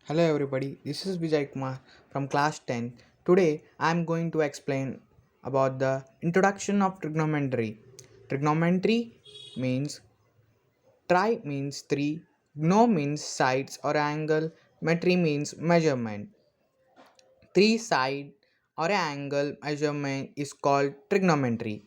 Hello everybody, this is Vijay Kumar from class 10. Today I am going to explain about the introduction of trigonometry. Trigonometry means tri means 3, gno means sides or angle, metry means measurement. Three side or angle measurement is called trigonometry.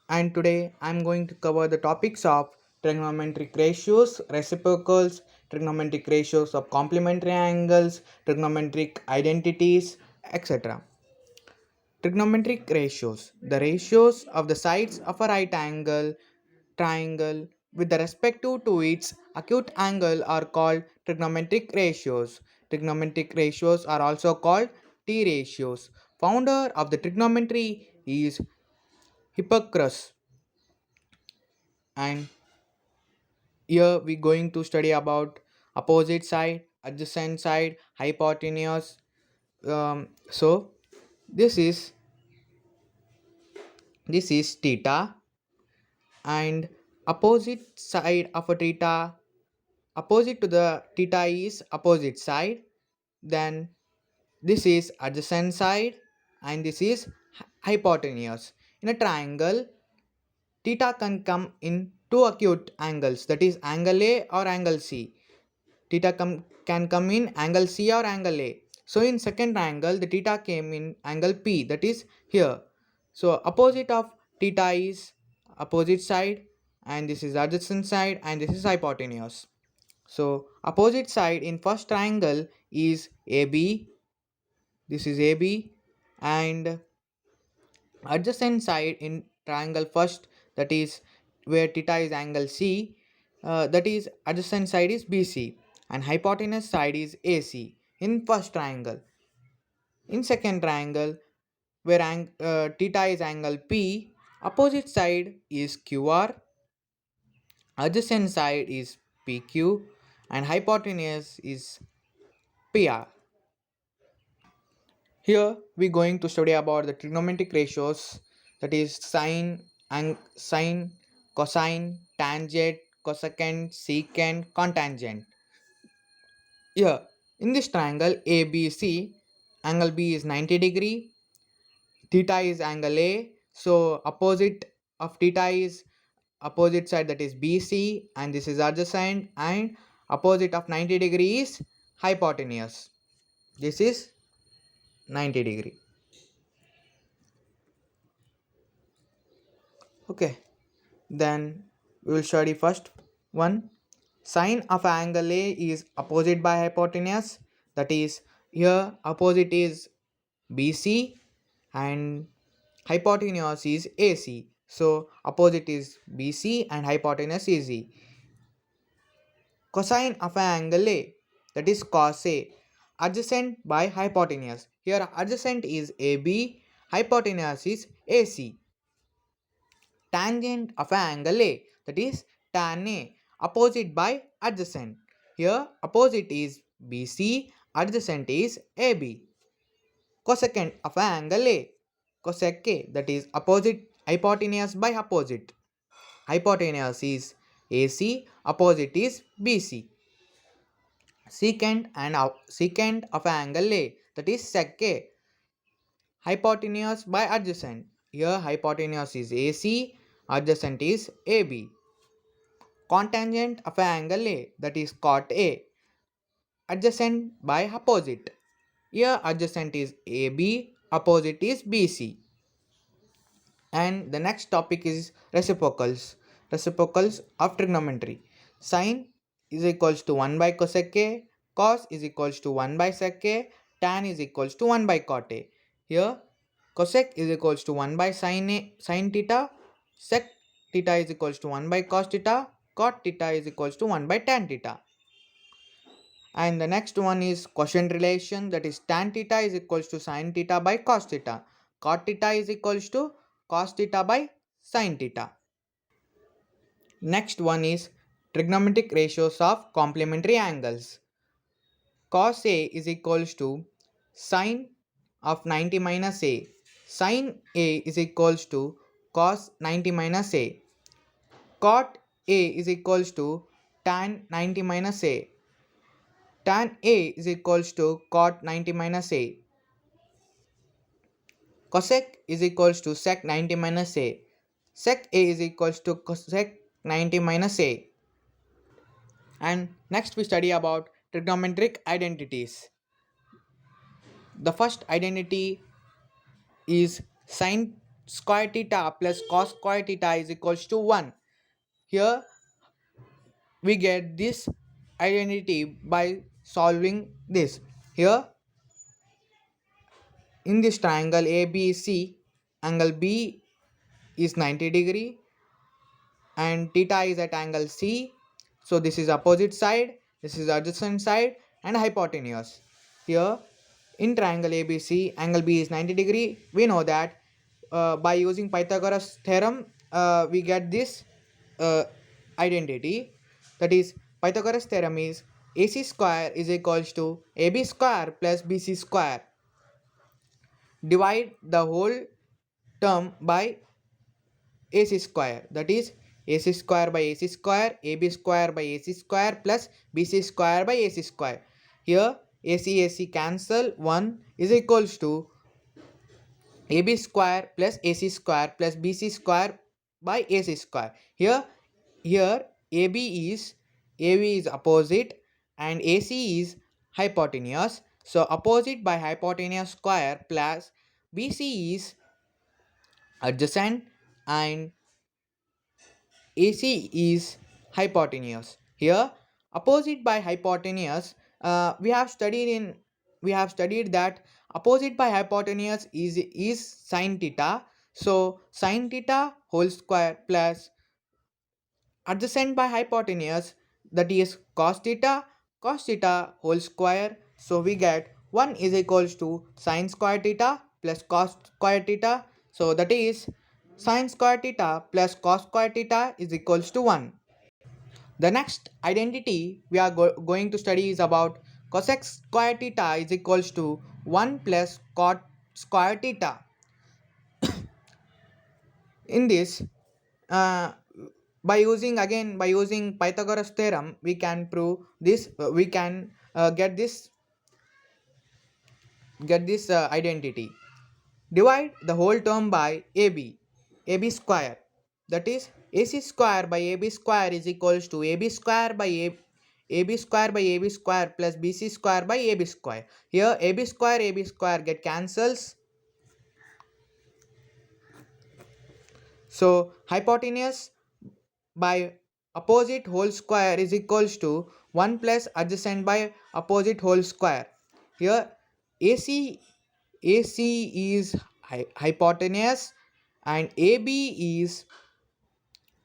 And today I am going to cover the topics of trigonometric ratios, reciprocals, trigonometric ratios of complementary angles, trigonometric identities, etc. Trigonometric ratios. The ratios of the sides of a right angle triangle with the respective to its acute angle are called trigonometric ratios. Trigonometric ratios are also called T ratios. Founder of the trigonometry is Hippocrates, and here we going to study about opposite side, adjacent side, hypotenuse. So this is this is theta, and opposite side of a theta, opposite to the theta is opposite side. Then this is adjacent side, and this is hypotenuse. In a triangle, theta can come in two acute angles, that is angle A or angle C. Theta can come in angle C or angle A. So in second triangle, the theta came in angle P, that is here. So opposite of theta is opposite side, and this is adjacent side, and this is hypotenuse. So opposite side in first triangle is AB, this is AB, and adjacent side in triangle first, that is where theta is angle C, that is adjacent side is BC, and hypotenuse side is AC in first triangle. In second triangle, where theta is angle P, opposite side is QR, adjacent side is PQ, and hypotenuse is PR. Here we going to study about the trigonometric ratios, that is sine, cosine, tangent, cosecant, secant, cotangent. Here in this triangle ABC, angle B is 90 degree, theta is angle A, so opposite of theta is opposite side, that is BC, and this is adjacent, and opposite of 90 degree is hypotenuse. This is 90 degree. Okay. Then we will study first one. Sine of angle A is opposite by hypotenuse, that is here opposite is BC and hypotenuse is AC. So opposite is BC and hypotenuse is E. Cosine of angle A, that is cos A, adjacent by hypotenuse. Here adjacent is AB, hypotenuse is AC. Tangent of an angle A, that is tan A, opposite by adjacent. Here opposite is BC, adjacent is AB. Cosecant of an angle A, cosec A, that is opposite hypotenuse by opposite. Hypotenuse is AC, opposite is BC. Secant of an angle A, that is sec A, hypotenuse by adjacent. Here hypotenuse is AC, adjacent is AB. Cotangent of an angle A, that is cot A, adjacent by opposite. Here adjacent is AB, opposite is BC. And the next topic is reciprocals. Reciprocals of trigonometry. Sine is equals to 1 by cosec A, cos is equals to 1 by sec A, tan is equals to 1 by cot A. Here cosec is equals to 1 by sin theta, sec theta is equals to 1 by cos theta, cot theta is equals to 1 by tan theta. And the next one is quotient relation, that is tan theta is equals to sin theta by cos theta. Cot theta is equals to cos theta by sin theta. Next one is trigonometric ratios of complementary angles. Cos A is equals to sin of 90 minus A. Sin A is equals to cos 90 minus A. Cot A is equals to tan 90 minus A. tan A is equals to cot 90 minus A. Cosec is equals to sec 90 minus A. Sec A is equals to cosec 90 minus A. And next we study about trigonometric identities. The first identity is sin square theta plus cos square theta is equals to 1. Here we get this identity by solving this. Here in this triangle ABC, angle B is 90 degree and theta is at angle C. So this is opposite side, this is adjacent side and hypotenuse. Here in triangle ABC, angle B is 90 degree. We know that by using Pythagoras theorem, we get this uh, identity. That is, Pythagoras theorem is AC square is equals to AB square plus BC square. Divide the whole term by AC square, that is AC square by AC square, AB square by AC square plus BC square by AC square. Here AC cancel, 1 is equals to AB square plus AC square plus BC square by AC square. Here AB is opposite and AC is hypotenuse. So opposite by hypotenuse square plus BC is adjacent and AC is hypotenuse. Here, opposite by hypotenuse, we have studied that opposite by hypotenuse is sine theta. So sine theta whole square plus adjacent by hypotenuse, that is cos theta whole square. So we get 1 is equals to sine square theta plus cos square theta. So that is sine square theta plus cos square theta is equals to 1. The next identity we are going to study is about cosec square theta is equals to 1 plus cot square theta. In this, uh, by using Pythagoras theorem, we can prove this. We can get this identity. Divide the whole term by AB square. That is AC square by AB square is equals to AB square by AB square by AB square plus BC square by AB square. Here AB square get cancels. So hypotenuse by opposite whole square is equals to 1 plus adjacent by opposite whole square. Here AC is hypotenuse and AB is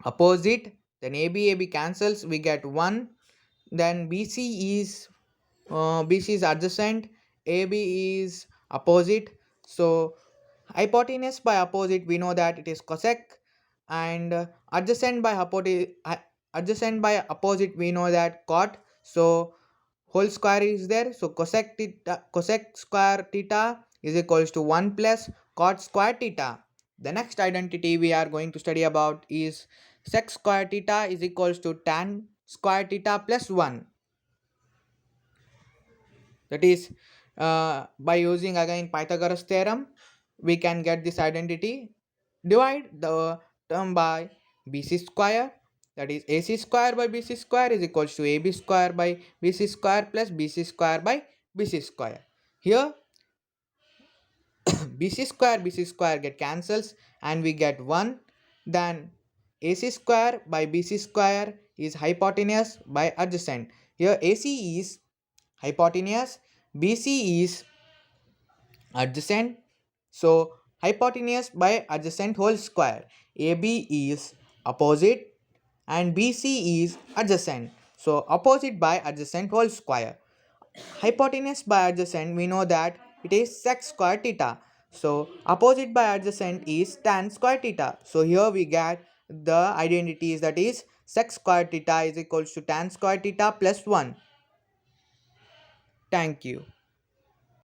opposite, then AB cancels, we get 1. Then BC is adjacent, AB is opposite. So hypotenuse by opposite, we know that it is cosec, and adjacent by opposite, we know that cot. So whole square is there, so cosec square theta is equals to 1 plus cot square theta. The next identity we are going to study about is sec square theta is equals to tan square theta plus 1. That is, by using again Pythagoras theorem, we can get this identity. Divide the term by BC square, that is AC square by BC square is equals to AB square by BC square plus BC square by BC square. Here BC square get cancels and we get 1. Then AC square by BC square is hypotenuse by adjacent. Here AC is hypotenuse, BC is adjacent. So hypotenuse by adjacent whole square. AB is opposite and BC is adjacent. So opposite by adjacent whole square. Hypotenuse by adjacent, we know that it is sec square theta. So opposite by adjacent is tan square theta. So here we get the identities, that is sec square theta is equals to tan square theta plus 1. Thank you.